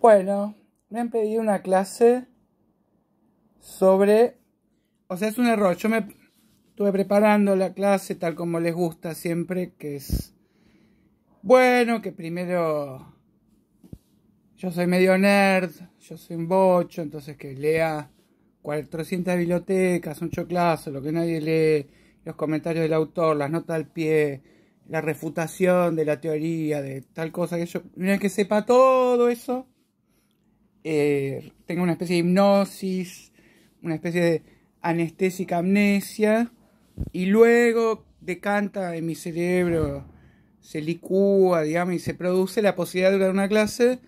Bueno, me han pedido una clase sobre... O sea, es un error. Yo me estuve preparando la clase tal como les gusta siempre, que es... Bueno, que primero... Yo soy medio nerd, yo soy un bocho, entonces que lea 400 bibliotecas, un choclazo, lo que nadie lee, los comentarios del autor, las notas al pie, la refutación de la teoría, de tal cosa que yo... Una vez que sepa todo eso... tengo una especie de hipnosis, una especie de anestésica amnesia, y luego decanta en mi cerebro, se licúa, digamos, y se produce la posibilidad de dar una clase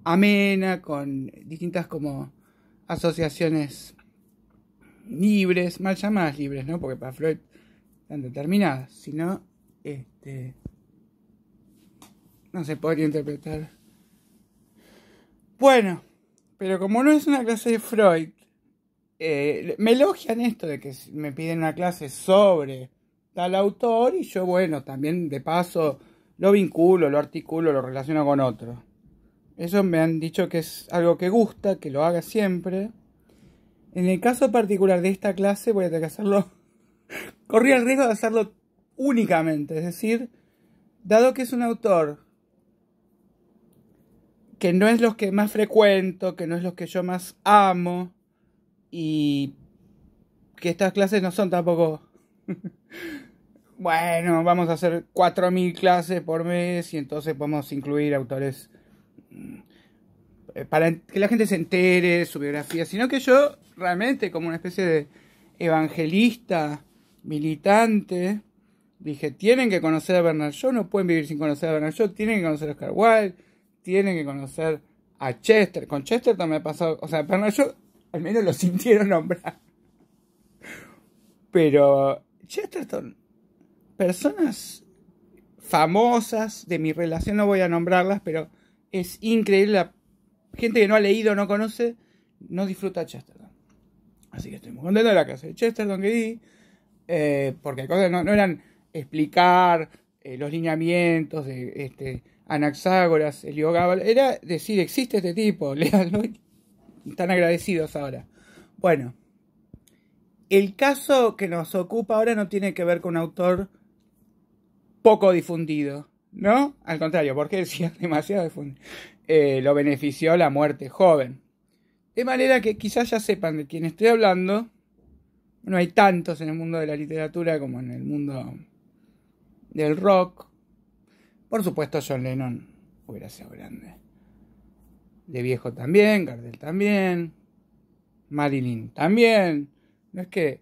amena, con distintas como asociaciones libres, mal llamadas libres, ¿no? Porque para Freud están determinadas, sino, no se podría interpretar. Bueno, pero como no es una clase de Freud, me elogian esto de que me piden una clase sobre tal autor y yo, bueno, también de paso lo vinculo, lo articulo, lo relaciono con otro. Eso me han dicho que es algo que gusta, que lo haga siempre. En el caso particular de esta clase voy a tener que hacerlo, corrí el riesgo de hacerlo únicamente, es decir, dado que es un autor que no es los que más frecuento, que no es los que yo más amo, y que estas clases no son tampoco... Bueno, vamos a hacer 4000 clases por mes y entonces podemos incluir autores para que la gente se entere de su biografía, sino que yo realmente como una especie de evangelista, militante, dije, tienen que conocer a Bernard Shaw, no pueden vivir sin conocer a Bernard Shaw, tienen que conocer a Oscar Wilde, tienen que conocer a Chester. Con Chesterton me ha pasado, o sea, Bernard Shaw al menos lo sintieron nombrar. Pero Chesterton, personas famosas de mi relación, no voy a nombrarlas, pero es increíble, la gente que no ha leído, no conoce, no disfruta Chesterton. Así que estoy muy contento de la clase de Chesterton que di, porque cosas no eran explicar los lineamientos de Anaxágoras, Heliogábal, era decir, existe este tipo, léanlo, están agradecidos ahora. Bueno, el caso que nos ocupa ahora no tiene que ver con un autor poco difundido, ¿no? Al contrario, porque decía demasiado difundido. Lo benefició la muerte joven. De manera que quizás ya sepan de quién estoy hablando. No hay tantos en el mundo de la literatura como en el mundo del rock. Por supuesto, John Lennon hubiera sido grande. De viejo también, Gardel también, Marilyn también. No es que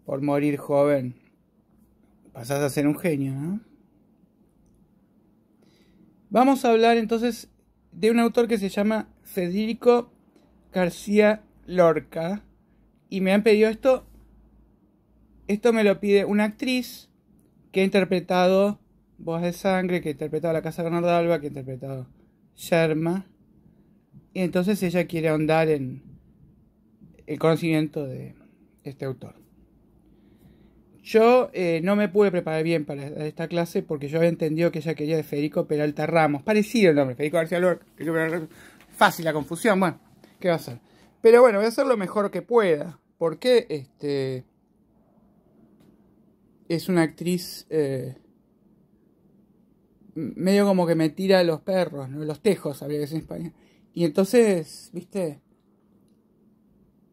por morir joven pasás a ser un genio, ¿no? Vamos a hablar entonces de un autor que se llama Federico García Lorca. Y me han pedido esto. Esto me lo pide una actriz que ha interpretado Voz de Sangre, que ha interpretado La Casa de Bernardo Alba, que ha interpretado Yerma. Y entonces ella quiere ahondar en el conocimiento de este autor. Yo no me pude preparar bien para esta clase porque yo había entendido que ella quería de Federico Peralta Ramos. Parecido el nombre, Federico García Lorca. Fácil la confusión, bueno, ¿qué va a hacer? Pero bueno, voy a hacer lo mejor que pueda. Porque es una actriz medio como que me tira a los perros, ¿no? Los tejos, habría que decir en España. Y entonces, ¿viste?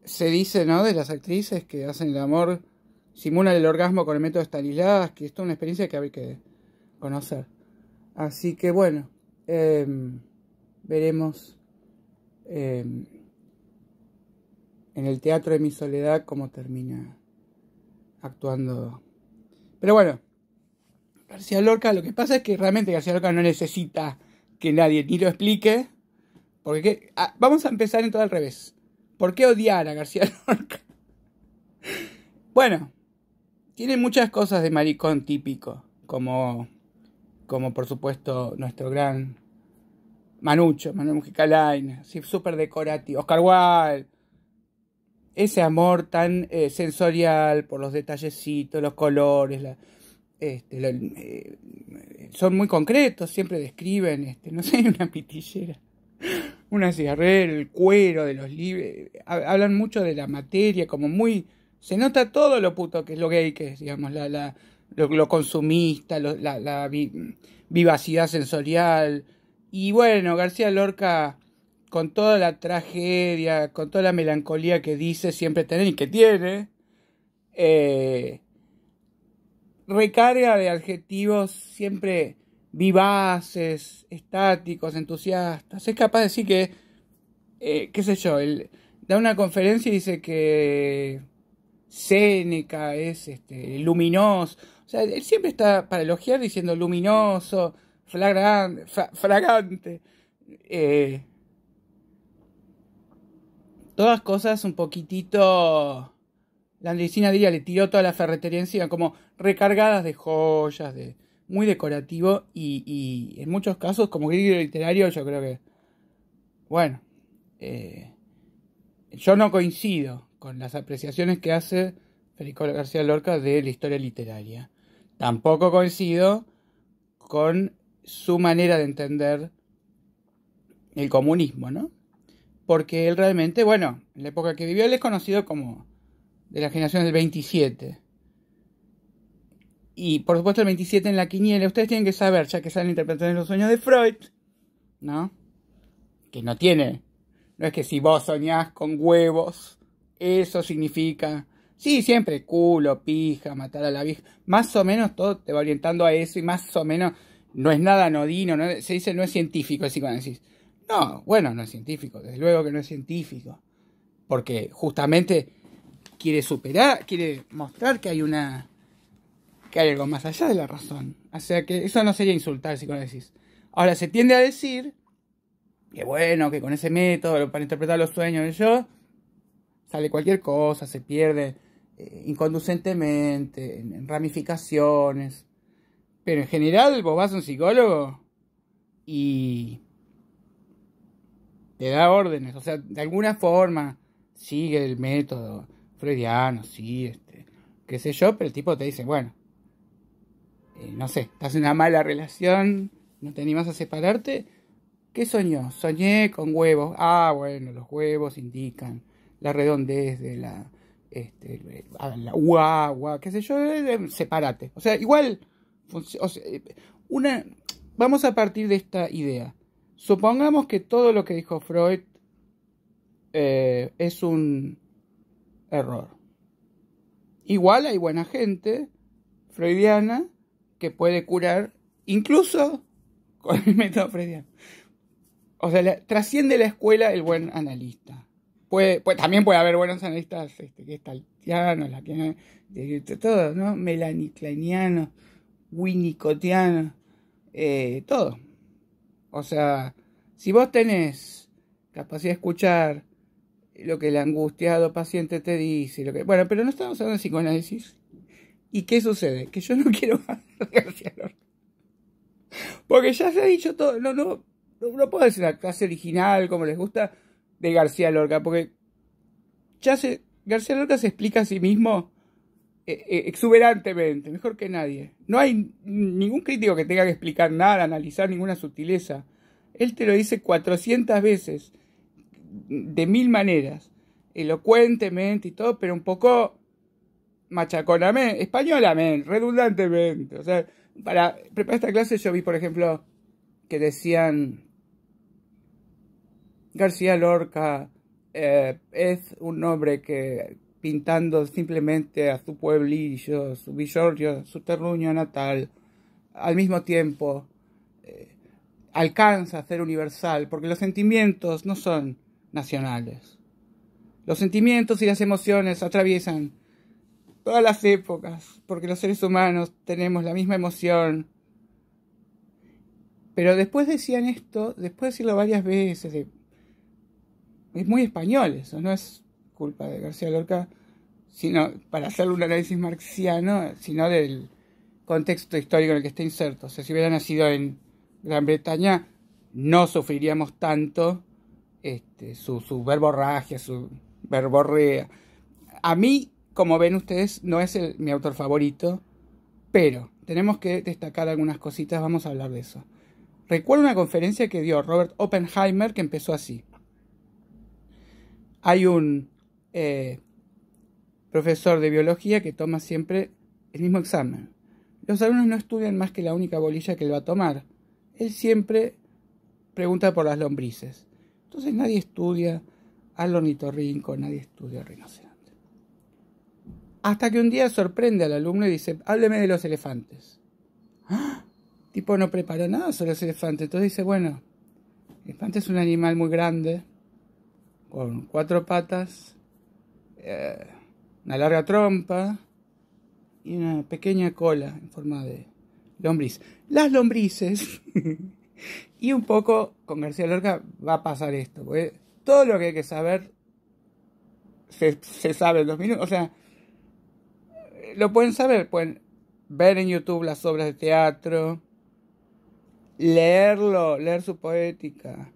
Se dice, ¿no? De las actrices que hacen el amor, simulan el orgasmo con el método Stanislavski. Esto es una experiencia que hay que conocer. Así que bueno, veremos en el teatro de mi soledad cómo termina actuando. Pero bueno, García Lorca, lo que pasa es que realmente García Lorca no necesita que nadie ni lo explique. Porque vamos a empezar en todo al revés. ¿Por qué odiar a García Lorca? Bueno, tiene muchas cosas de maricón típico, como por supuesto nuestro gran Manucho, Manuel Mujica Lainez, súper decorativo, Oscar Wilde, ese amor tan sensorial por los detallecitos, los colores, son muy concretos, siempre describen, no sé, una pitillera. una cigarrera, el cuero de los libros. Hablan mucho de la materia, como muy... Se nota todo lo puto que es lo gay que es, digamos, lo consumista, vivacidad sensorial. Y bueno, García Lorca, con toda la tragedia, con toda la melancolía que dice siempre tener y que tiene, recarga de adjetivos siempre vivaces, estáticos, entusiastas. Es capaz de decir que, qué sé yo, él da una conferencia y dice que Séneca es luminoso. O sea, él siempre está para elogiar diciendo luminoso, fragante. Todas cosas un poquitito... La medicina diría, le tiró toda la ferretería encima, como recargadas de joyas, muy decorativo y en muchos casos, como crítico literario, yo creo que, bueno, yo no coincido con las apreciaciones que hace Federico García Lorca de la historia literaria. Tampoco coincido con su manera de entender el comunismo, ¿no? Porque él realmente, bueno, en la época que vivió, él es conocido como de la generación del 27. Y por supuesto el 27 en la quiniela, ustedes tienen que saber, ya que salen interpretaciones de los sueños de Freud, ¿no? Que no es que si vos soñás con huevos, eso significa, sí, siempre culo, pija, matar a la vieja, más o menos todo te va orientando a eso y más o menos no es nada anodino, se dice no es científico el psicoanálisis. No, bueno, no es científico, desde luego que no es científico, porque justamente quiere mostrar que hay algo más allá de la razón. O sea que eso no sería insultar el psicoanálisis. Ahora se tiende a decir que bueno, que con ese método para interpretar los sueños de yo sale cualquier cosa, se pierde inconducentemente en ramificaciones. Pero en general vos vas a un psicólogo y te da órdenes, o sea, de alguna forma sigue el método freudiano, sí, qué sé yo, pero el tipo te dice, bueno, no sé, estás en una mala relación, no te animas a separarte. ¿Qué soñó? Soñé con huevos. Ah, bueno, los huevos indican la redondez de la guagua, qué sé yo, sepárate. O sea, igual, vamos a partir de esta idea. Supongamos que todo lo que dijo Freud es un error. Igual hay buena gente freudiana que puede curar incluso con el método freudiano. O sea, trasciende la escuela el buen analista. También puede haber buenos analistas gestaltianos, todo, ¿no? Melaniclanianos, winnicottianos, todo. O sea, si vos tenés capacidad de escuchar lo que el angustiado paciente te dice, bueno, pero no estamos hablando de psicoanálisis. ¿Y qué sucede? Que yo no quiero hablar de García Lorca. Porque ya se ha dicho todo. No puedo decir la clase original como les gusta de García Lorca, porque García Lorca se explica a sí mismo exuberantemente, mejor que nadie. No hay ningún crítico que tenga que explicar nada, analizar ninguna sutileza. Él te lo dice 400 veces, de 1000 maneras, elocuentemente y todo, pero un poco machaconamente, españolamente, redundantemente. O sea, para preparar esta clase yo vi, por ejemplo, que decían García Lorca es un hombre que pintando simplemente a su pueblillo, su villorrio, su terruño natal, al mismo tiempo alcanza a ser universal, porque los sentimientos no son nacionales. Los sentimientos y las emociones atraviesan todas las épocas, porque los seres humanos tenemos la misma emoción. Pero después decían esto, después de decirlo varias veces, es muy español eso, no es culpa de García Lorca, sino para hacerle un análisis marxiano, sino del contexto histórico en el que está inserto. O sea, si hubiera nacido en Gran Bretaña, no sufriríamos tanto su verborragia, su verborrea. A mí, como ven ustedes, no es mi autor favorito, pero tenemos que destacar algunas cositas, vamos a hablar de eso. Recuerdo una conferencia que dio Robert Oppenheimer que empezó así. Hay un profesor de biología que toma siempre el mismo examen. Los alumnos no estudian más que la única bolilla que él va a tomar. Él siempre pregunta por las lombrices. Entonces nadie estudia al ornitorrinco, nadie estudia al rinoceronte. Hasta que un día sorprende al alumno y dice, hábleme de los elefantes. ¡Ah! Tipo no preparó nada sobre los elefantes. Entonces dice, bueno, el elefante es un animal muy grande, con 4 patas, una larga trompa y una pequeña cola en forma de lombriz. Las lombrices, y un poco con García Lorca va a pasar esto, porque todo lo que hay que saber se sabe en 2 minutos. O sea, lo pueden saber, pueden ver en YouTube las obras de teatro, leer su poética.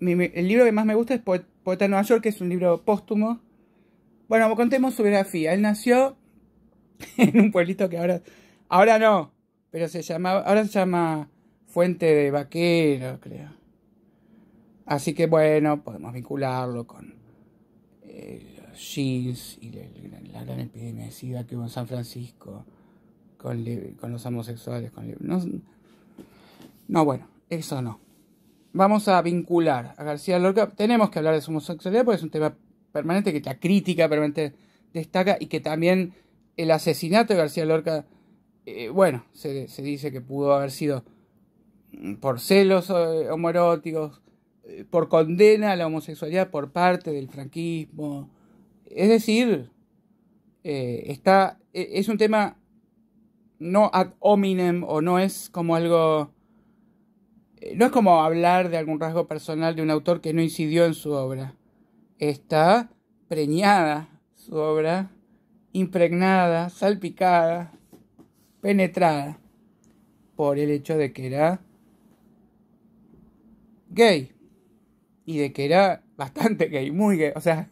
El libro que más me gusta es Poeta de Nueva York, que es un libro póstumo. Bueno, contemos su biografía. Él nació en un pueblito que ahora no, pero ahora se llama Fuente de Vaquero, creo. Así que bueno, podemos vincularlo con los jeans y la gran epidemia de SIDA que hubo en San Francisco, con los homosexuales, no, bueno, eso no. Vamos a vincular a García Lorca. Tenemos que hablar de su homosexualidad porque es un tema permanente que la crítica permanente destaca, y que también el asesinato de García Lorca, se dice que pudo haber sido por celos homoeróticos, por condena a la homosexualidad por parte del franquismo. Es decir, es un tema no ad hominem, o no es como algo... No es como hablar de algún rasgo personal de un autor que no incidió en su obra. Está preñada su obra, impregnada, salpicada, penetrada por el hecho de que era gay. Y de que era bastante gay, muy gay. O sea,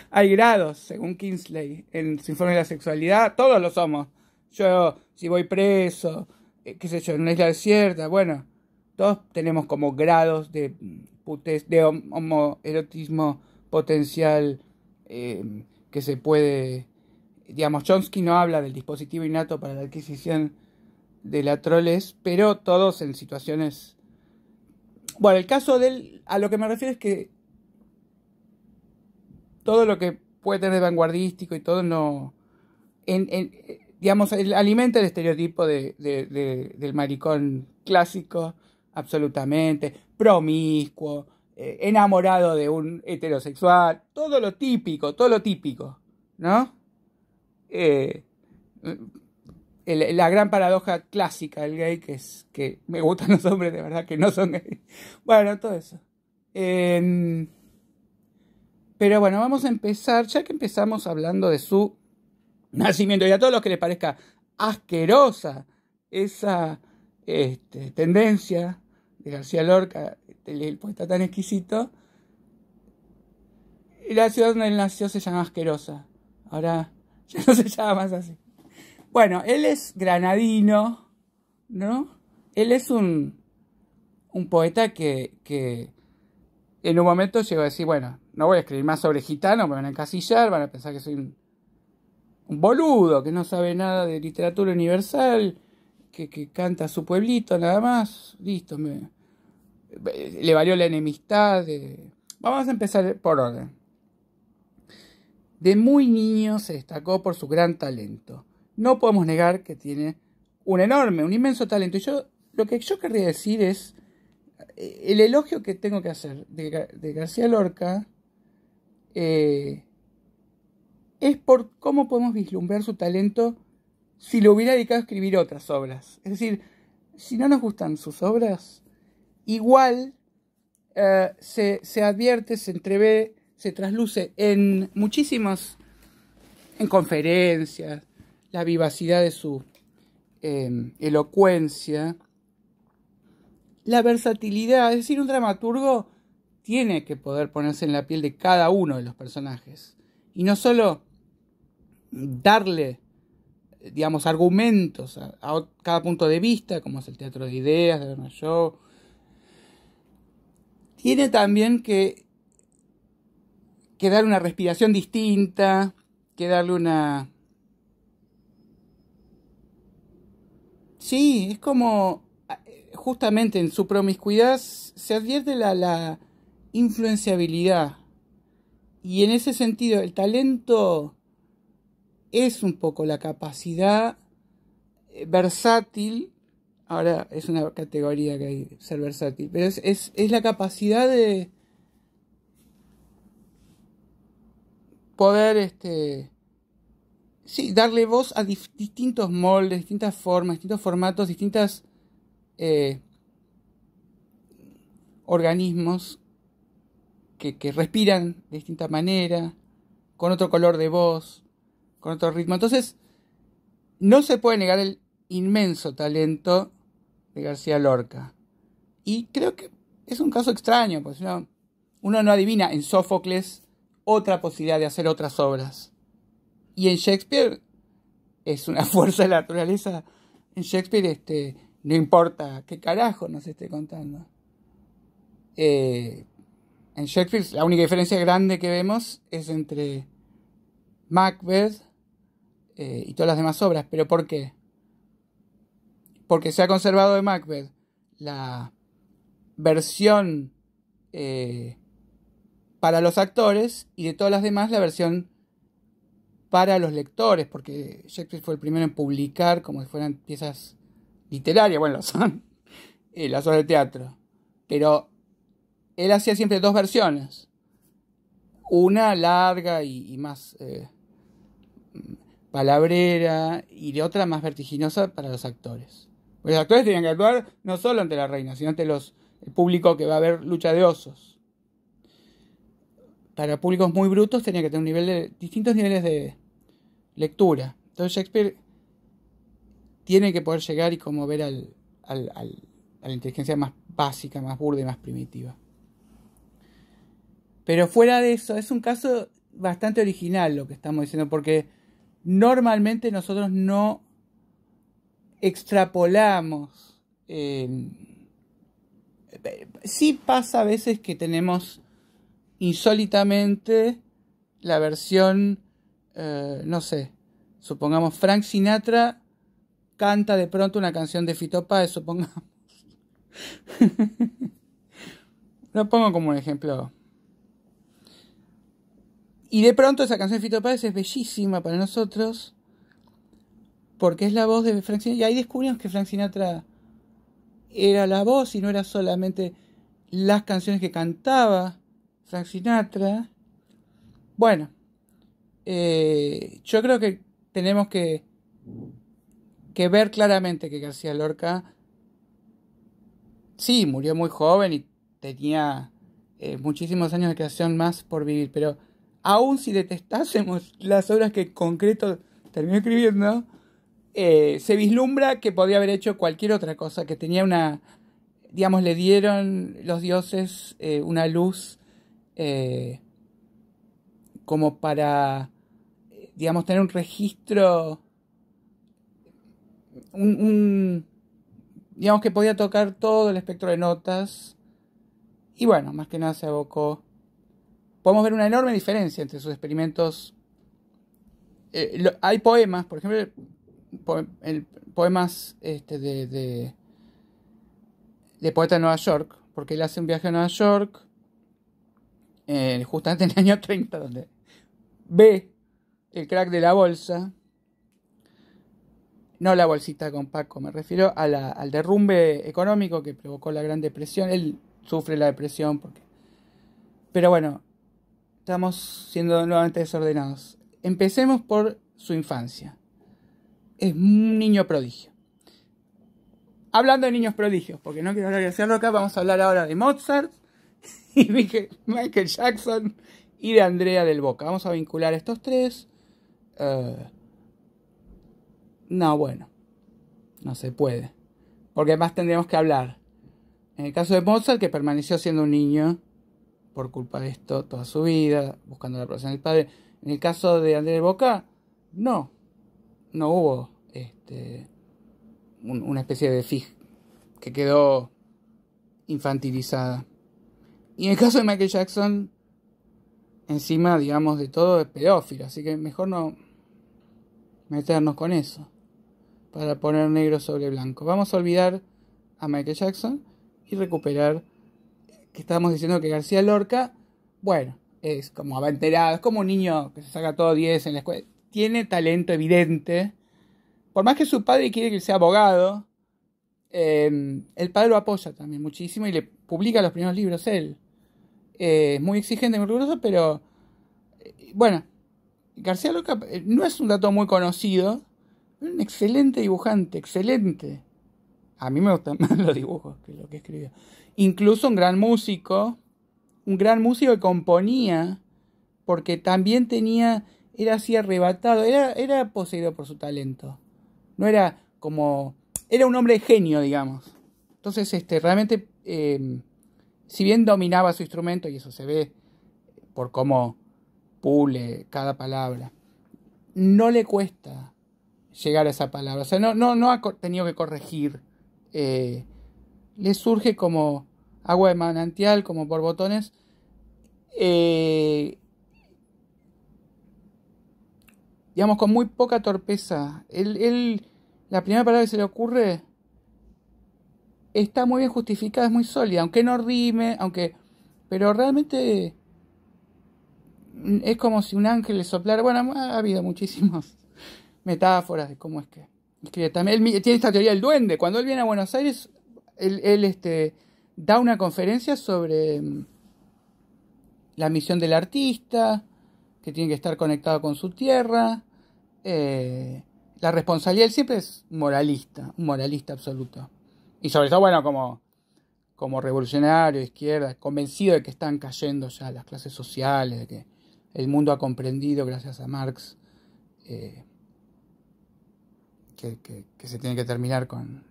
hay grados, según Kingsley, en su informe de la sexualidad. Todos lo somos. Yo, si voy preso, qué sé yo, en una isla desierta, bueno, todos tenemos como grados de homoerotismo potencial que se puede... Digamos, Chomsky no habla del dispositivo innato para la adquisición de la troles, pero todos en situaciones... Bueno, el caso de él, a lo que me refiero es que todo lo que puede tener de vanguardístico y todo no... digamos, alimenta el estereotipo del maricón clásico, absolutamente, promiscuo, enamorado de un heterosexual, todo lo típico, ¿no? La gran paradoja clásica del gay, que es que me gustan los hombres de verdad que no son gays. Bueno, todo eso. Pero bueno, vamos a empezar, ya que empezamos hablando de su nacimiento, y a todos los que les parezca asquerosa esa tendencia de García Lorca, el poeta tan exquisito, la ciudad donde él nació se llama Asquerosa. Ahora ya no se llama más así. Bueno, él es granadino, ¿no? Él es un poeta que en un momento llegó a decir, bueno, no voy a escribir más sobre gitanos, me van a encasillar, van a pensar que soy un boludo, que no sabe nada de literatura universal, que canta a su pueblito nada más. Listo, le valió la enemistad. Vamos a empezar por orden. De muy niño se destacó por su gran talento. No podemos negar que tiene un inmenso talento. Y lo que yo querría decir es, el elogio que tengo que hacer de García Lorca es por cómo podemos vislumbrar su talento si lo hubiera dedicado a escribir otras obras. Es decir, si no nos gustan sus obras, igual se advierte, se entrevé, se trasluce en conferencias, la vivacidad de su elocuencia, la versatilidad. Es decir, un dramaturgo tiene que poder ponerse en la piel de cada uno de los personajes y no solo darle digamos, argumentos a cada punto de vista, como es el teatro de ideas de Bernard Shaw. Tiene también que dar una respiración distinta, que darle una... Sí, es como, justamente en su promiscuidad se advierte la influenciabilidad. Y en ese sentido, el talento es un poco la capacidad versátil. Ahora es una categoría que hay, ser versátil, pero es la capacidad de poder, sí, darle voz a distintos moldes, distintas formas, distintos formatos, distintas organismos que respiran de distinta manera, con otro color de voz, con otro ritmo. Entonces, no se puede negar el inmenso talento de García Lorca. Y creo que es un caso extraño, porque uno no adivina en Sófocles otra posibilidad de hacer otras obras. Y en Shakespeare es una fuerza de la naturaleza. En Shakespeare no importa qué carajo nos esté contando. En Shakespeare la única diferencia grande que vemos es entre Macbeth y todas las demás obras. ¿Pero por qué? Porque se ha conservado de Macbeth la versión para los actores y de todas las demás la versión para los lectores, porque Shakespeare fue el primero en publicar como si fueran piezas literarias, bueno, son las obras de teatro, pero él hacía siempre dos versiones, una larga y más palabrera y de otra más vertiginosa para los actores. Porque los actores tenían que actuar no solo ante la reina, sino ante el público que va a ver Lucha de Osos. Para públicos muy brutos tenía que tener distintos niveles de lectura. Entonces Shakespeare tiene que poder llegar y conmover a la inteligencia más básica, más burda y más primitiva. Pero fuera de eso, es un caso bastante original lo que estamos diciendo, porque normalmente nosotros no extrapolamos. Sí pasa a veces que tenemos insólitamente la versión, no sé, supongamos Frank Sinatra canta de pronto una canción de Fito Páez, supongamos. Lo pongo como un ejemplo. Y de pronto esa canción de Fito Páez es bellísima para nosotros, porque es la voz de Frank Sinatra. Y ahí descubrimos que Frank Sinatra era la voz y no era solamente las canciones que cantaba Frank Sinatra. Bueno, yo creo que tenemos que ver claramente que García Lorca sí murió muy joven y tenía muchísimos años de creación más por vivir, pero aún si detestásemos las obras que en concreto terminó escribiendo, se vislumbra que podía haber hecho cualquier otra cosa, que tenía una, digamos, le dieron los dioses una luz como para, digamos, tener un registro, digamos que podía tocar todo el espectro de notas. Y bueno, más que nada se abocó. Podemos ver una enorme diferencia entre sus experimentos. Hay poemas, por ejemplo, poemas de poeta de Nueva York, porque él hace un viaje a Nueva York, justamente en el año 30, donde ve el crack de la bolsa. No la bolsita con Paco, me refiero al derrumbe económico que provocó la Gran Depresión. Él sufre la depresión pero bueno, estamos siendo nuevamente desordenados. Empecemos por su infancia. Es un niño prodigio. Hablando de niños prodigios, porque no quiero hablar de García Lorca, vamos a hablar ahora de Mozart y Michael Jackson y de Andrea del Boca. Vamos a vincular estos tres. No, bueno, no se puede, porque además tendríamos que hablar. En el caso de Mozart, que permaneció siendo un niño por culpa de esto toda su vida, buscando la aprobación del padre. En el caso de Andrea del Boca, no hubo una especie de fig que quedó infantilizada. Y en el caso de Michael Jackson, encima, digamos, de todo es pedófilo, así que mejor no meternos con eso, para poner negro sobre blanco. Vamos a olvidar a Michael Jackson y recuperar que estábamos diciendo que García Lorca, bueno, es como abanderado, es como un niño que se saca todo 10 en la escuela, tiene talento evidente, por más que su padre quiere que él sea abogado, el padre lo apoya también muchísimo y le publica los primeros libros él. Es muy exigente, muy riguroso, pero bueno, García Lorca no es un dato muy conocido, es un excelente dibujante, excelente. A mí me gustan más los dibujos que lo que escribió. Incluso un gran músico que componía, porque también era así arrebatado, era poseído por su talento. No era como, era un hombre de genio, digamos. Entonces, realmente, si bien dominaba su instrumento, y eso se ve por cómo pule cada palabra, no le cuesta llegar a esa palabra. O sea, no ha tenido que corregir. Le surge como agua de manantial, como por botones. Digamos, con muy poca torpeza. La primera palabra que se le ocurre está muy bien justificada, es muy sólida, aunque no rime, pero realmente es como si un ángel le soplara. Bueno, ha habido muchísimas metáforas de cómo es que escribe. También él tiene esta teoría del duende. Cuando él viene a Buenos Aires, él da una conferencia sobre la misión del artista, que tiene que estar conectado con su tierra, la responsabilidad. Él siempre es un moralista absoluto. Y sobre todo, bueno, como revolucionario de izquierda, convencido de que están cayendo ya las clases sociales, de que el mundo ha comprendido, gracias a Marx, que se tiene que terminar con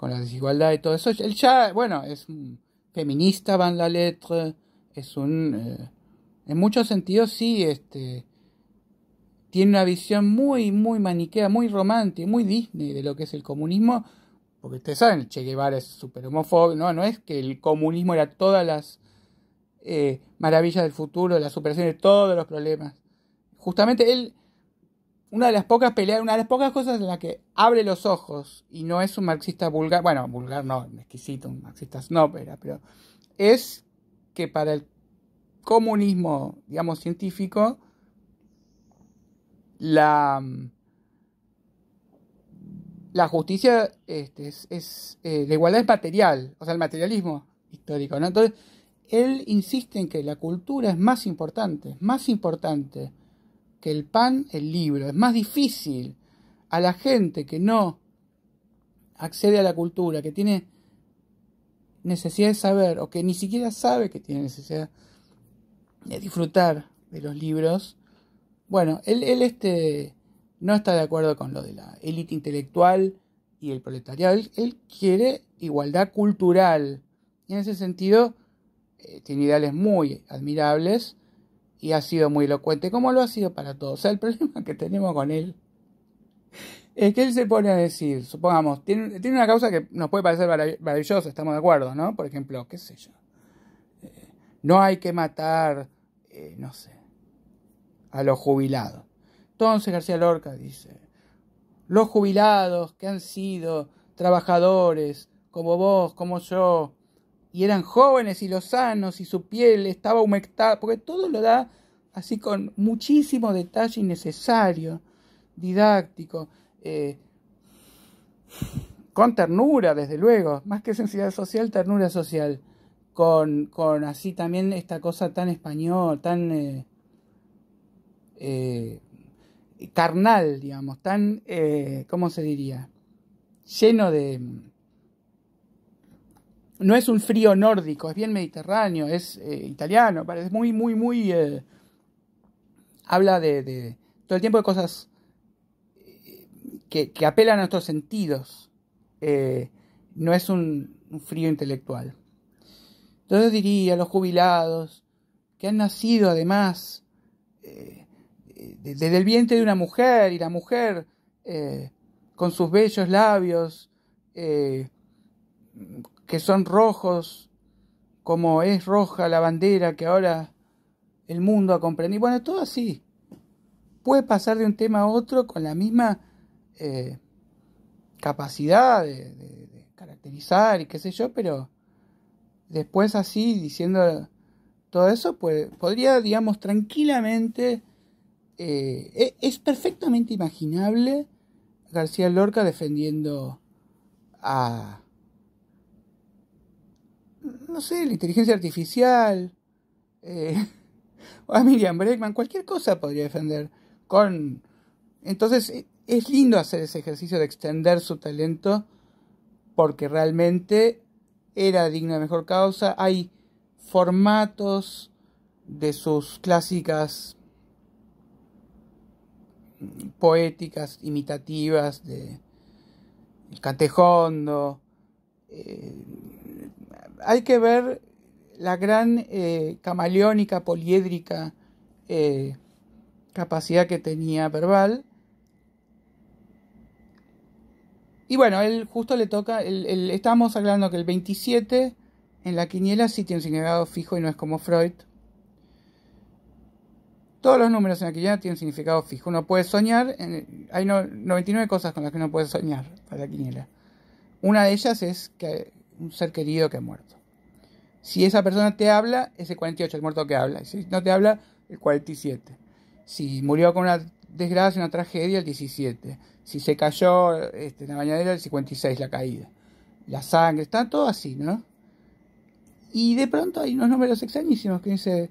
la desigualdad y todo eso. Él ya, bueno, es un feminista, van la lettre, es en muchos sentidos sí, tiene una visión muy, muy maniquea, muy romántica, muy Disney de lo que es el comunismo, porque ustedes saben, Che Guevara es súper homofóbico, no es que el comunismo era todas las maravillas del futuro, la superación de todos los problemas. Justamente él, una de las pocas cosas en las que abre los ojos, y no es un marxista vulgar, bueno, vulgar no, exquisito, un marxista snobber, pero es que para el comunismo, digamos, científico, la justicia la igualdad es material, o sea, el materialismo histórico, ¿no? Entonces, él insiste en que la cultura es más importante que el pan, el libro. Es más difícil a la gente que no accede a la cultura, que tiene necesidad de saber, o que ni siquiera sabe que tiene necesidad de disfrutar de los libros. Bueno, él no está de acuerdo con lo de la élite intelectual y el proletariado. Él quiere igualdad cultural. Y en ese sentido, tiene ideales muy admirables y ha sido muy elocuente, como lo ha sido para todos. O sea, el problema que tenemos con él es que él se pone a decir, supongamos, tiene una causa que nos puede parecer maravillosa, estamos de acuerdo, ¿no? Por ejemplo, qué sé yo, no hay que matar, no sé, a los jubilados. Entonces García Lorca dice, los jubilados que han sido trabajadores, como vos, como yo, y eran jóvenes y lozanos y su piel estaba humectada, porque todo lo da así con muchísimo detalle innecesario, didáctico, con ternura, desde luego, más que sensibilidad social, ternura social, con así también esta cosa tan español, tan carnal, digamos, tan, ¿cómo se diría? Lleno de... No es un frío nórdico, es bien mediterráneo, es italiano, parece muy, muy, muy... habla de todo el tiempo de cosas que apelan a nuestros sentidos. No es un frío intelectual. Entonces diría a los jubilados que han nacido además desde el vientre de una mujer, y la mujer con sus bellos labios, que son rojos, como es roja la bandera que ahora el mundo ha comprendido. Bueno, todo así. Puede pasar de un tema a otro con la misma capacidad de caracterizar y qué sé yo, pero después así, diciendo todo eso, pues podría, digamos, tranquilamente, es perfectamente imaginable García Lorca defendiendo a, no sé, la inteligencia artificial, o a Miriam Bregman, cualquier cosa podría defender. Entonces es lindo hacer ese ejercicio de extender su talento porque realmente era digno de mejor causa. Hay formatos de sus clásicas poéticas, imitativas, de El Cantejondo. Hay que ver la gran camaleónica, poliédrica capacidad que tenía verbal. Y bueno, él justo le toca, estábamos hablando que el 27 en la quiniela sí tiene un significado fijo y no es como Freud. Todos los números en la quiniela tienen significado fijo. Uno puede soñar, hay 99 cosas con las que uno puede soñar para la quiniela. Una de ellas es que un ser querido que ha muerto. Si esa persona te habla, es el 48, el muerto que habla. Y si no te habla, el 47. Si murió con una desgracia, una tragedia, el 17. Si se cayó en la bañadera, el 56, la caída. La sangre, está todo así, ¿no? Y de pronto hay unos números extrañísimos que dice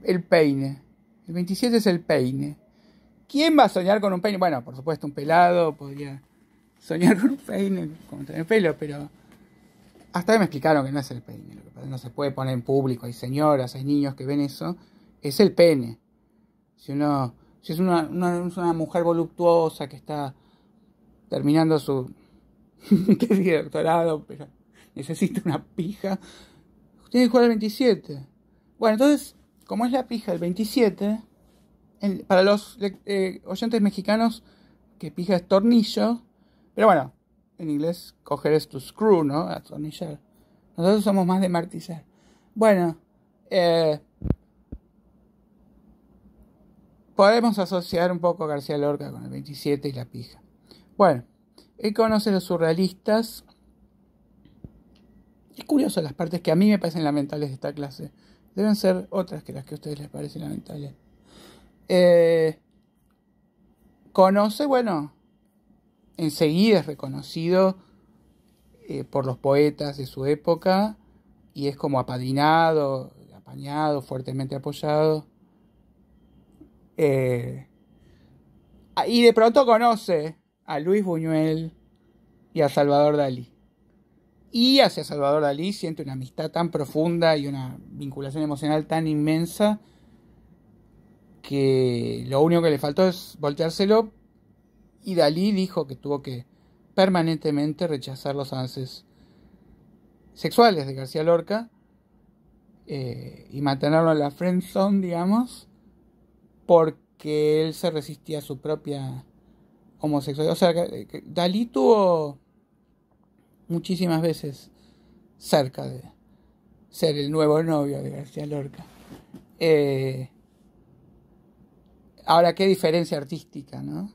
el peine. El 27 es el peine. ¿Quién va a soñar con un peine? Bueno, por supuesto, un pelado podría soñar con un peine, con tener pelo, pero hasta que me explicaron que no es el peine. Lo que pasa es que no se puede poner en público. Hay señoras, hay niños que ven eso. Es el pene. Si es una mujer voluptuosa que está terminando su doctorado, pero necesita una pija, tiene que jugar el 27. Bueno, entonces, como es la pija el 27, para los oyentes mexicanos, que pija es tornillo, pero bueno, en inglés coger es to screw, ¿no? Atornillar. Nosotros somos más de martillar. Bueno, podemos asociar un poco a García Lorca con el 27 y la pija. Bueno, él conoce a los surrealistas. Es curioso las partes que a mí me parecen lamentables de esta clase. Deben ser otras que las que a ustedes les parecen lamentables. Conoce, bueno, enseguida es reconocido por los poetas de su época y es como apadrinado, apañado, fuertemente apoyado. Y de pronto conoce a Luis Buñuel y a Salvador Dalí. Y hacia Salvador Dalí siente una amistad tan profunda y una vinculación emocional tan inmensa que lo único que le faltó es volteárselo, y Dalí dijo que tuvo que permanentemente rechazar los avances sexuales de García Lorca y mantenerlo en la friendzone, digamos, porque él se resistía a su propia homosexualidad. O sea, que Dalí tuvo muchísimas veces cerca de ser el nuevo novio de García Lorca. Ahora, qué diferencia artística, ¿no?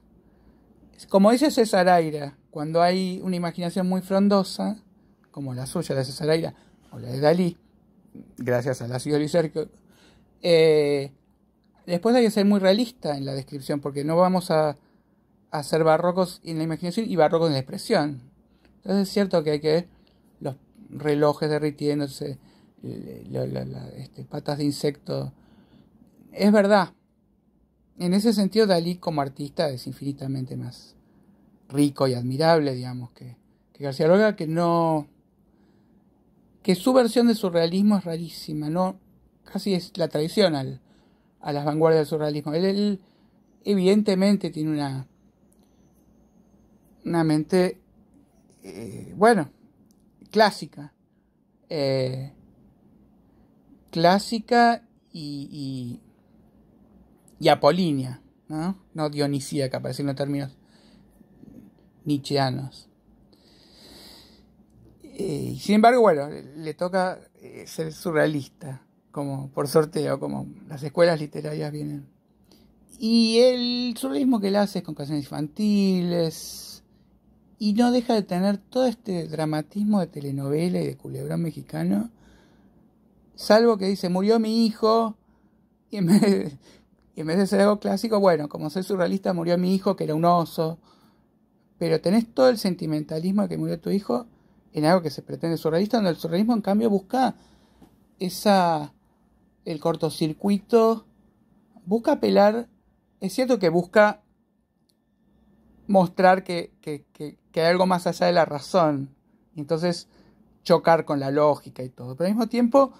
Como dice César Aira, cuando hay una imaginación muy frondosa, como la suya de César Aira, o la de Dalí, gracias al ácido lisérgico, después hay que ser muy realista en la descripción, porque no vamos a ser barrocos en la imaginación y barrocos en la expresión. Entonces es cierto que hay que ver los relojes derritiéndose, patas de insecto. Es verdad. En ese sentido, Dalí como artista es infinitamente más rico y admirable, digamos, que García Lorca, que su versión de surrealismo es rarísima, ¿no? Casi es la traición a las vanguardias del surrealismo. Él evidentemente tiene una mente, bueno, clásica. Clásica y apolínea, ¿no? No dionisíaca, para decirlo en términos nietzscheanos. Y sin embargo, bueno, le toca ser surrealista, como por sorteo, como las escuelas literarias vienen. Y el surrealismo que él hace es con canciones infantiles, y no deja de tener todo este dramatismo de telenovela y de culebrón mexicano, salvo que dice, murió mi hijo, y en vez de ser algo clásico, bueno, como soy surrealista, murió mi hijo, que era un oso, pero tenés todo el sentimentalismo de que murió tu hijo en algo que se pretende surrealista, donde el surrealismo en cambio busca el cortocircuito, busca apelar, es cierto que busca mostrar que hay algo más allá de la razón, y entonces chocar con la lógica y todo, pero al mismo tiempo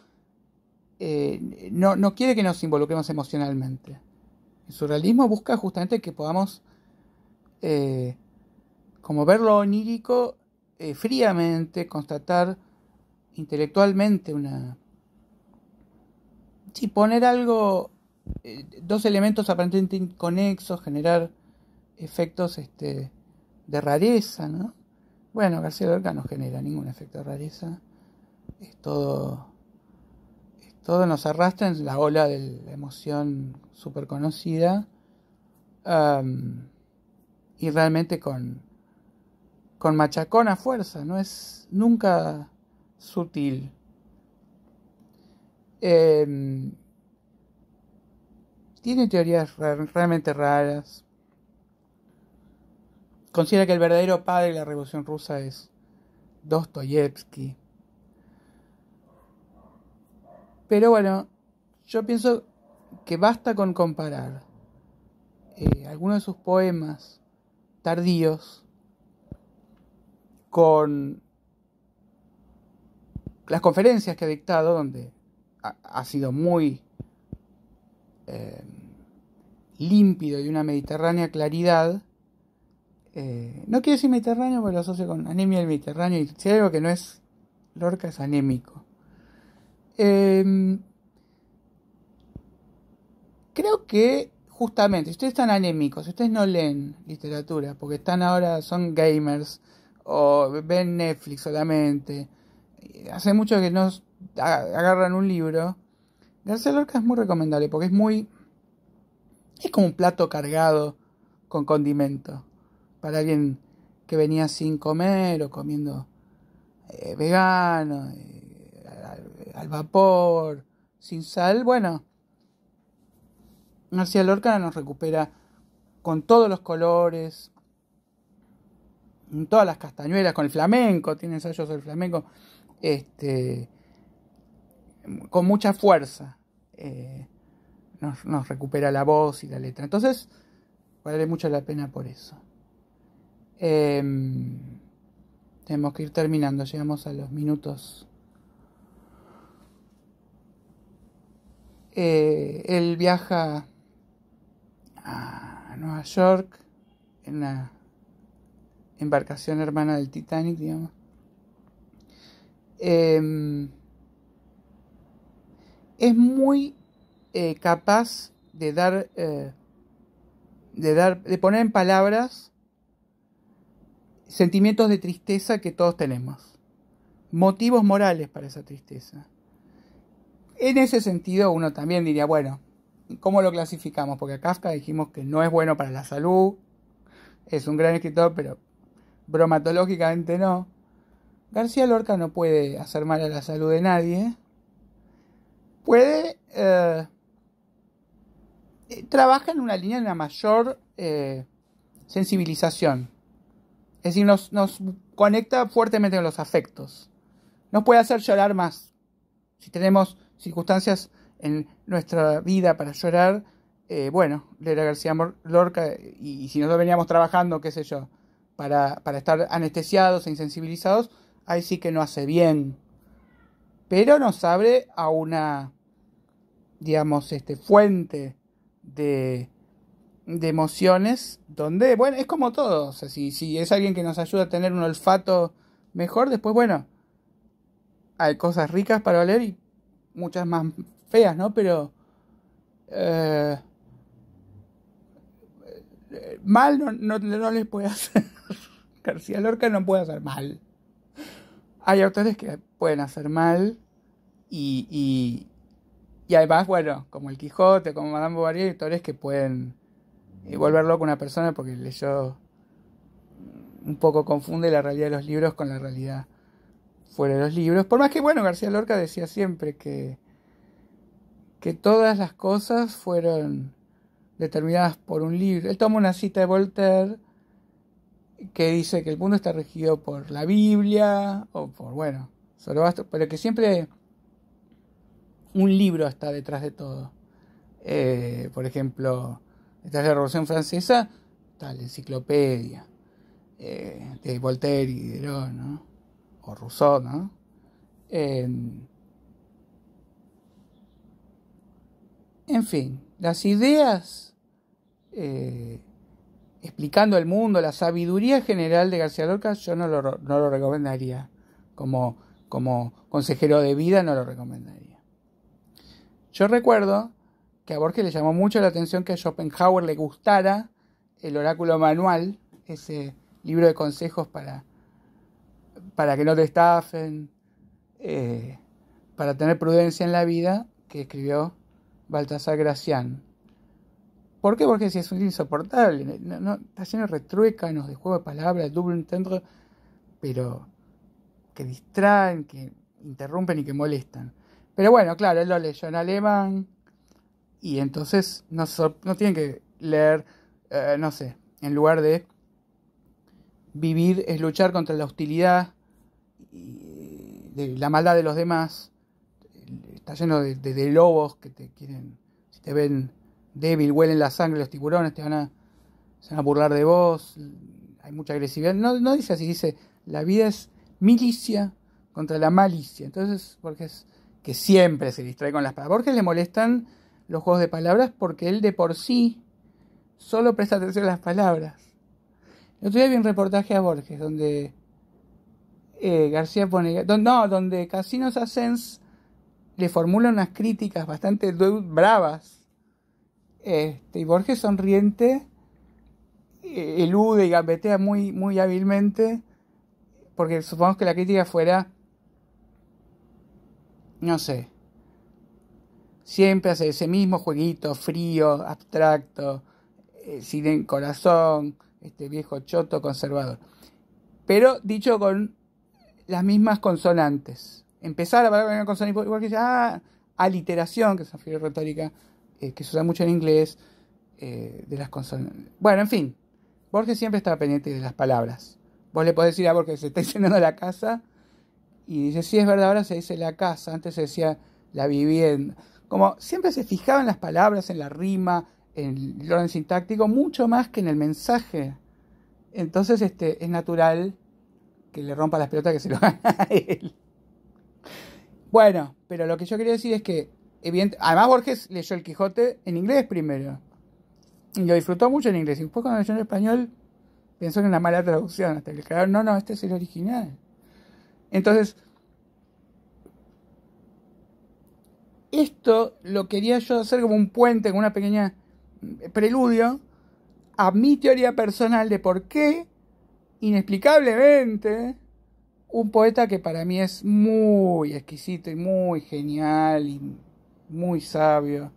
no quiere que nos involucremos emocionalmente. El surrealismo busca justamente que podamos como ver lo onírico fríamente, constatar intelectualmente poner algo, dos elementos aparentemente inconexos, generar efectos de rareza, ¿no? Bueno, García Lorca no genera ningún efecto de rareza, todo nos arrastra en la ola de la emoción súper conocida, y realmente con machacón a fuerza, no es nunca sutil. Tiene teorías realmente raras. Considera que el verdadero padre de la Revolución Rusa es Dostoyevsky. Pero bueno, yo pienso que basta con comparar algunos de sus poemas tardíos con las conferencias que ha dictado, donde ha sido muy límpido y de una mediterránea claridad. No quiero decir mediterráneo porque lo asocio con anemia del Mediterráneo, y si hay algo que no es Lorca es anémico. Creo que justamente, si ustedes están anémicos, si ustedes no leen literatura, porque son gamers, o ven Netflix solamente, hace mucho que no agarran un libro, García Lorca es muy recomendable, porque es como un plato cargado con condimento, para alguien que venía sin comer, o comiendo vegano, al vapor, sin sal. Bueno, García Lorca nos recupera con todos los colores, todas las castañuelas, con el flamenco, tiene ensayos del flamenco, con mucha fuerza, nos recupera la voz y la letra. Entonces, vale mucho la pena por eso. Tenemos que ir terminando, llegamos a los minutos. Él viaja a Nueva York en una embarcación hermana del Titanic, digamos. Es muy capaz de poner en palabras sentimientos de tristeza que todos tenemos, motivos morales para esa tristeza. En ese sentido, uno también diría, bueno, ¿cómo lo clasificamos? Porque a Kafka dijimos que no es bueno para la salud, es un gran escritor, pero bromatológicamente no. García Lorca no puede hacer mal a la salud de nadie. Puede trabaja en una línea de una mayor sensibilización. Es decir, nos conecta fuertemente con los afectos. Nos puede hacer llorar más. Si tenemos circunstancias en nuestra vida para llorar, bueno, leer a García Lorca, y si nosotros veníamos trabajando, qué sé yo, para estar anestesiados e insensibilizados, ahí sí que no hace bien. Pero nos abre a una, digamos, fuente de emociones donde, bueno, es como todo. O sea, si es alguien que nos ayuda a tener un olfato mejor, después, bueno, hay cosas ricas para oler y muchas más feas, ¿no? Pero mal no les puede hacer. García Lorca no puede hacer mal. Hay autores que pueden hacer mal y además, bueno, como el Quijote, como Madame Bovary, hay autores que pueden volver loco a una persona porque leyó un poco, confunde la realidad de los libros con la realidad fuera de los libros. Por más que, bueno, García Lorca decía siempre que todas las cosas fueron determinadas por un libro. Él toma una cita de Voltaire que dice que el mundo está regido por la Biblia o por, bueno, Zoroastro, pero que siempre un libro está detrás de todo. Por ejemplo, detrás de la Revolución Francesa está la enciclopedia de Voltaire y Diderot, ¿no? O Rousseau, ¿no? En fin, las ideas explicando el mundo, la sabiduría general de García Lorca, yo no lo recomendaría. Como consejero de vida no lo recomendaría. Yo recuerdo que a Borges le llamó mucho la atención que a Schopenhauer le gustara el oráculo manual, ese libro de consejos para que no te estafen, para tener prudencia en la vida, que escribió Baltasar Gracián. ¿Por qué? Porque si es insoportable, no, está lleno de retruécanos, de juego de palabras, double entendre, pero que distraen, que interrumpen y que molestan. Pero bueno, claro, él lo leyó en alemán y entonces no tienen que leer, no sé, en lugar de vivir es luchar contra la hostilidad y de la maldad de los demás. Está lleno de lobos que te quieren, si te ven débil, huelen la sangre los tiburones, se van a burlar de vos, hay mucha agresividad. No dice así, dice, la vida es milicia contra la malicia. Entonces, Borges, que siempre se distrae con las palabras. A Borges le molestan los juegos de palabras porque él de por sí solo presta atención a las palabras. El otro día vi un reportaje a Borges donde García pone, donde Casino Sassens le formula unas críticas bastante bravas. Y Borges sonriente elude y gambetea muy, muy hábilmente, porque supongamos que la crítica fuera, no sé, siempre hace ese mismo jueguito frío, abstracto, sin corazón, este viejo choto conservador, pero dicho con las mismas consonantes. Empezar a hablar con una consonante, igual que aliteración, que es una figura retórica que se usa mucho en inglés, de las consonantes. Bueno, en fin, Borges siempre estaba pendiente de las palabras. Vos le podés decir a Borges, se está incendiando la casa, y dice, sí, es verdad, ahora se dice la casa, antes se decía la vivienda. Como siempre se fijaba en las palabras, en la rima, en el orden sintáctico, mucho más que en el mensaje. Entonces es natural que le rompa las pelotas, que se lo gana a él. Bueno, pero lo que yo quería decir es que, además Borges leyó el Quijote en inglés primero. Y lo disfrutó mucho en inglés. Y después cuando leyó en español, pensó en una mala traducción. Hasta que le quedaron, no, este es el original. Entonces, esto lo quería yo hacer como un puente, como una pequeña preludio a mi teoría personal de por qué, inexplicablemente, un poeta que para mí es muy exquisito y muy genial y muy sabio,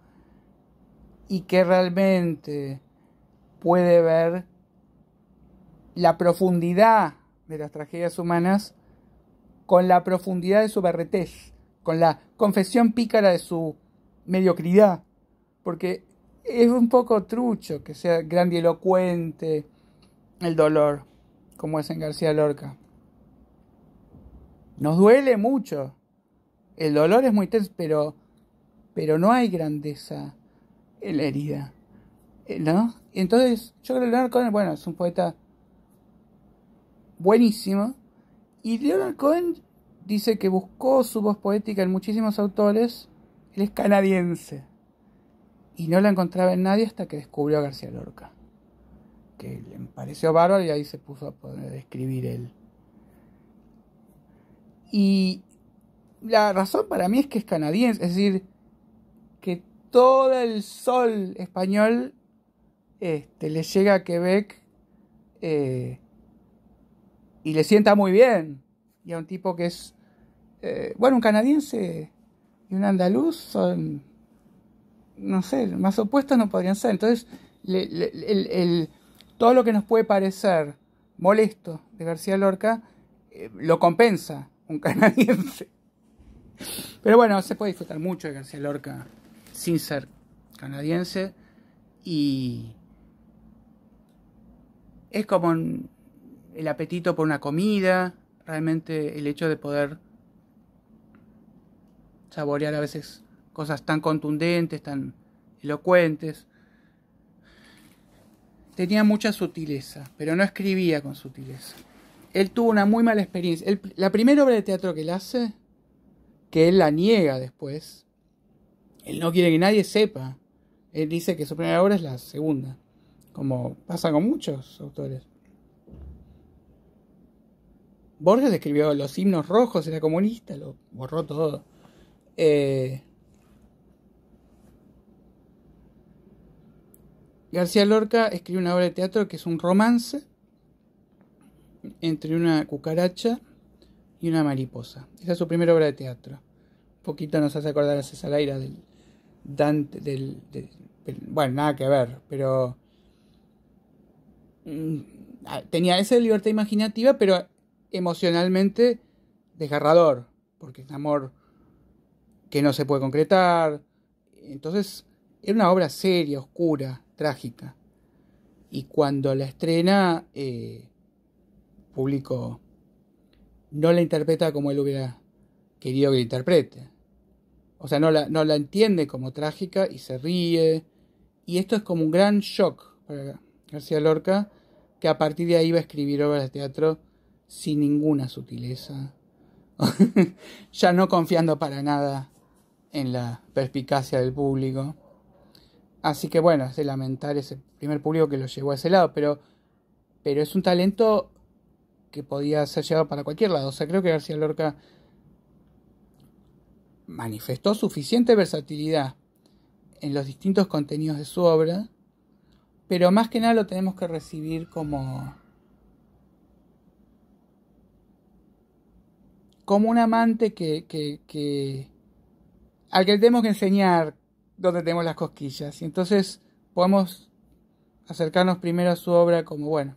y que realmente puede ver la profundidad de las tragedias humanas con la profundidad de su berretez, con la confesión pícara de su mediocridad, porque es un poco trucho que sea grandilocuente el dolor, como es en García Lorca. Nos duele mucho, el dolor es muy tenso, pero no hay grandeza en la herida, ¿no? Entonces, yo creo que Leonard Cohen, bueno, es un poeta buenísimo, y Leonard Cohen dice que buscó su voz poética en muchísimos autores. Él es canadiense y no la encontraba en nadie hasta que descubrió a García Lorca, que le pareció bárbaro, y ahí se puso a poder escribir él. Y la razón para mí es que es canadiense, es decir, que todo el sol español le llega a Quebec y le sienta muy bien. Y a un tipo que es, un canadiense y un andaluz son, no sé, más opuestos no podrían ser. Entonces, todo lo que nos puede parecer molesto de García Lorca lo compensa un canadiense. Pero bueno, se puede disfrutar mucho de García Lorca sin ser canadiense. Y es como el apetito por una comida. Realmente el hecho de poder saborear a veces cosas tan contundentes, tan elocuentes. Tenía mucha sutileza, pero no escribía con sutileza. Él tuvo una muy mala experiencia. La primera obra de teatro que él hace, que él la niega después, él no quiere que nadie sepa. Él dice que su primera obra es la segunda, como pasa con muchos autores. Borges escribió Los himnos rojos, era comunista, lo borró todo. García Lorca escribió una obra de teatro que es un romance entre una cucaracha y una mariposa. Esa es su primera obra de teatro. Un poquito nos hace acordar a César Aira del Dante, bueno, nada que ver, pero tenía esa libertad imaginativa, pero emocionalmente desgarrador, porque es un amor que no se puede concretar. Entonces, era una obra seria, oscura, trágica. Y cuando la estrena, público no la interpreta como él hubiera querido que la interprete. O sea, no la entiende como trágica y se ríe. Y esto es como un gran shock para García Lorca, que a partir de ahí va a escribir obras de teatro sin ninguna sutileza. Ya no confiando para nada en la perspicacia del público. Así que bueno, es de lamentar ese primer público que lo llevó a ese lado, pero es un talento que podía ser llevado para cualquier lado. O sea, creo que García Lorca manifestó suficiente versatilidad en los distintos contenidos de su obra, pero más que nada lo tenemos que recibir como un amante al que le tenemos que enseñar dónde tenemos las cosquillas. Y entonces podemos acercarnos primero a su obra como, bueno,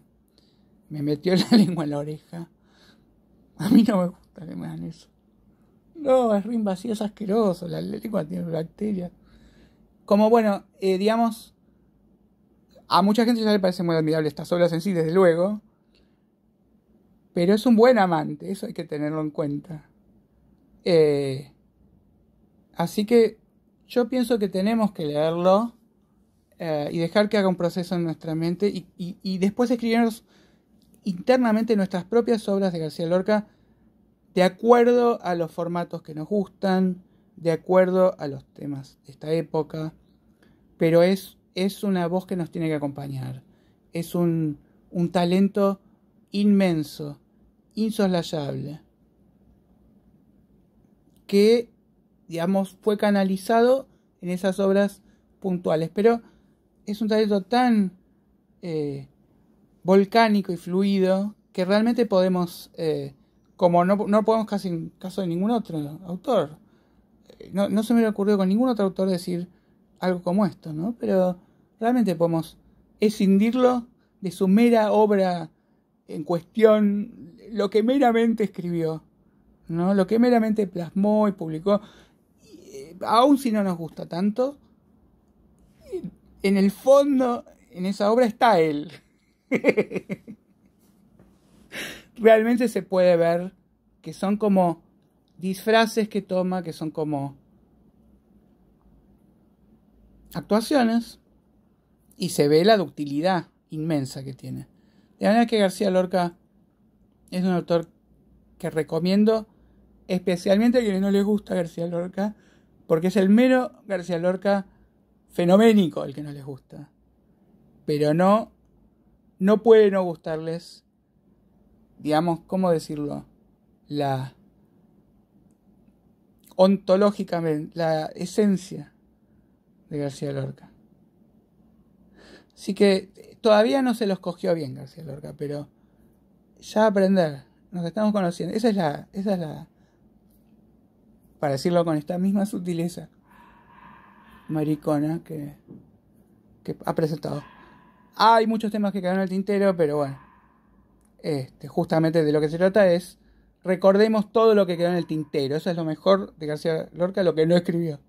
me metió la lengua en la oreja. A mí no me gusta que me hagan eso. No, es re invasivo, es asqueroso, la lengua tiene bacterias. Como bueno, digamos, a mucha gente ya le parece muy admirable estas obras en sí, desde luego. Pero es un buen amante, eso hay que tenerlo en cuenta. Así que yo pienso que tenemos que leerlo y dejar que haga un proceso en nuestra mente y después escribirnos internamente nuestras propias obras de García Lorca de acuerdo a los formatos que nos gustan, de acuerdo a los temas de esta época, pero es una voz que nos tiene que acompañar. Es un talento inmenso, insoslayable, que, digamos, fue canalizado en esas obras puntuales, pero es un talento tan volcánico y fluido que realmente podemos, como no podemos casi en caso de ningún otro autor, no se me hubiera ocurrido con ningún otro autor decir algo como esto, ¿no? Pero realmente podemos escindirlo de su mera obra en cuestión, lo que meramente escribió, ¿no? Lo que meramente plasmó y publicó, aun si no nos gusta tanto, en el fondo, en esa obra está él. Realmente se puede ver que son como disfraces que toma, que son como actuaciones, y se ve la ductilidad inmensa que tiene. De manera que García Lorca es un autor que recomiendo, especialmente a quienes no les gusta García Lorca, porque es el mero García Lorca fenoménico el que no les gusta. Pero no puede no gustarles, digamos, ¿cómo decirlo? Ontológicamente, la esencia de García Lorca. Así que todavía no se los cogió bien García Lorca, pero ya aprender. Nos estamos conociendo. Esa es la, para decirlo con esta misma sutileza maricona que ha presentado. Hay muchos temas que quedaron en el tintero, pero bueno. Justamente de lo que se trata es recordemos todo lo que quedó en el tintero. Eso es lo mejor de García Lorca, lo que no escribió.